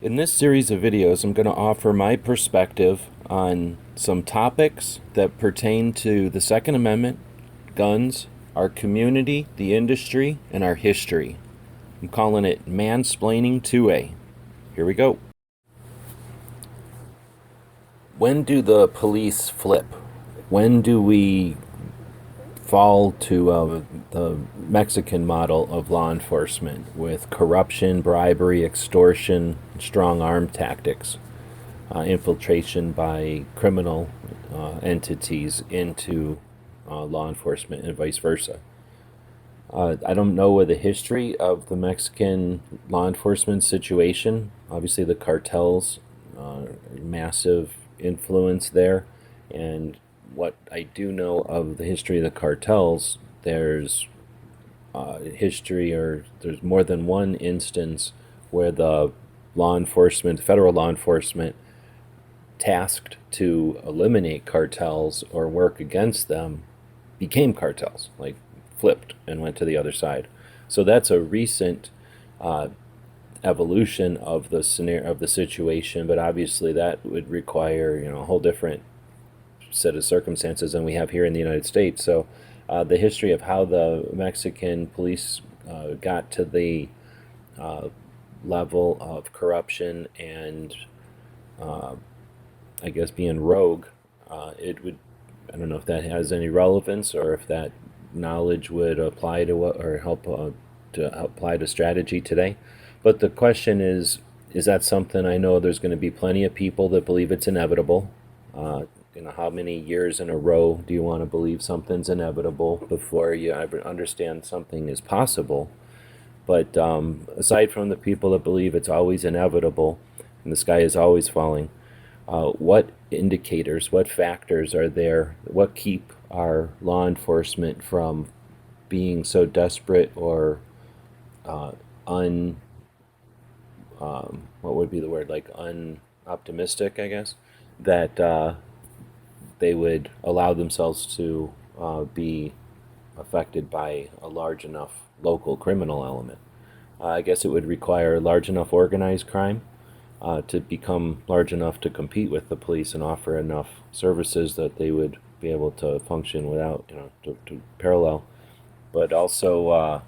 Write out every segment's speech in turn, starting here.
In this series of videos, I'm going to offer my perspective on some topics that pertain to the Second Amendment, guns, our community, the industry, and our history. I'm calling it Mansplaining 2A. Here we go. When do the police flip? When do we fall to the Mexican model of law enforcement with corruption, bribery, extortion, strong arm tactics, infiltration by criminal entities into law enforcement and vice versa? I don't know the history of the Mexican law enforcement situation. Obviously, the cartels, massive influence there. And what I do know of the history of the cartels, there's there's more than one instance where the federal law enforcement, tasked to eliminate cartels or work against them, became cartels, like flipped and went to the other side. So that's a recent evolution of the scenario of the situation, but obviously that would require a whole different set of circumstances than we have here in the United States. So the history of how the Mexican police got to the level of corruption and I guess being rogue, it would, I don't know if that has any relevance or if that knowledge would apply to what or help to apply to strategy today. But the question is that something? I know there's going to be plenty of people that believe it's inevitable. How many years in a row do you want to believe something's inevitable before you ever understand something is possible? But aside from the people that believe it's always inevitable and the sky is always falling, what indicators, what factors are there? What keep our law enforcement from being so desperate or un what would be the word, like unoptimistic, I guess, that they would allow themselves to be affected by a large enough local criminal element? I guess it would require large enough organized crime to become large enough to compete with the police and offer enough services that they would be able to function without, to parallel. But also, I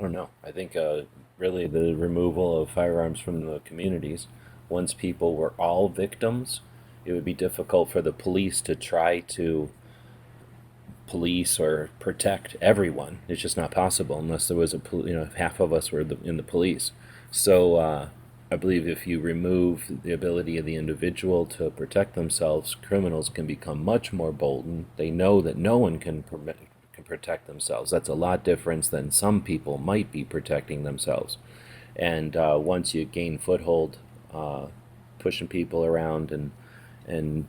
don't know. I think really the removal of firearms from the communities, once people were all victims, it would be difficult for the police to try to police or protect everyone. It's just not possible unless there was half of us were in the police. So I believe if you remove the ability of the individual to protect themselves, criminals can become much more bolden. They know that no one can protect themselves. That's a lot different than some people might be protecting themselves. And once you gain foothold, pushing people around and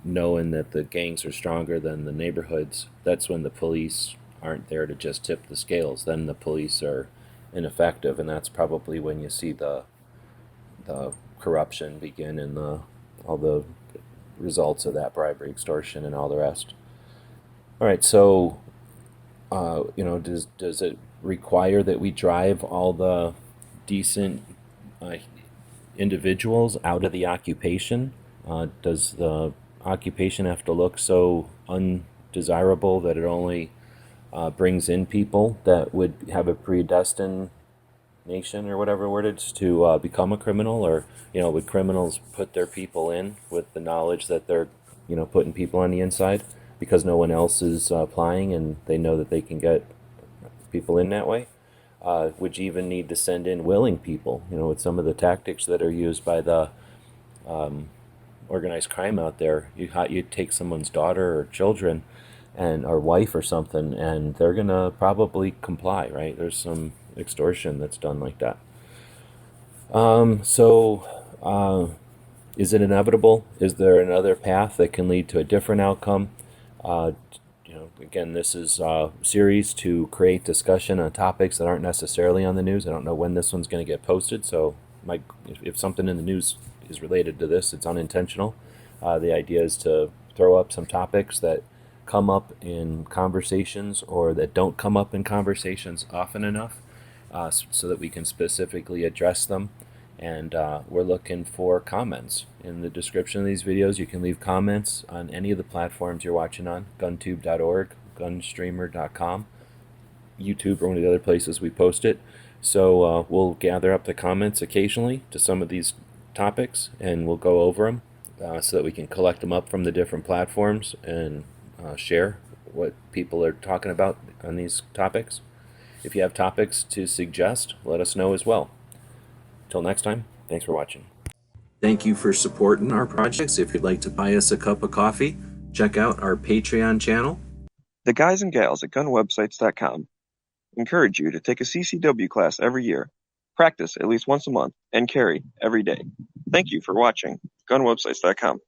knowing that the gangs are stronger than the neighborhoods, that's when the police aren't there to just tip the scales. Then the police are ineffective, and that's probably when you see the corruption begin and all the results of that, bribery, extortion, and all the rest. All right, so does it require that we drive all the decent individuals out of the occupation? Does the occupation have to look so undesirable that it only brings in people that would have a predestined nation or whatever word it's to become a criminal? Or would criminals put their people in with the knowledge that they're putting people on the inside because no one else is applying and they know that they can get people in that way? Would you even need to send in willing people? With some of the tactics that are used by the organized crime out there, you take someone's daughter or children or wife or something, and they're gonna probably comply, right? There's some extortion that's done like that. Is it inevitable? Is there another path that can lead to a different outcome? Again, this is a series to create discussion on topics that aren't necessarily on the news. I don't know when this one's going to get posted, so if something in the news is related to this, it's unintentional. The idea is to throw up some topics that come up in conversations or that don't come up in conversations often enough, so that we can specifically address them And we're looking for comments. In the description of these videos, you can leave comments on any of the platforms you're watching on, guntube.org, gunstreamer.com, YouTube, or one of the other places we post it. So we'll gather up the comments occasionally to some of these topics, and we'll go over them so that we can collect them up from the different platforms and share what people are talking about on these topics. If you have topics to suggest, let us know as well. Till next time, thanks for watching. Thank you for supporting our projects. If you'd like to buy us a cup of coffee, check out our Patreon channel. The guys and gals at gunwebsites.com encourage you to take a CCW class every year, practice at least once a month, and carry every day. Thank you for watching gunwebsites.com.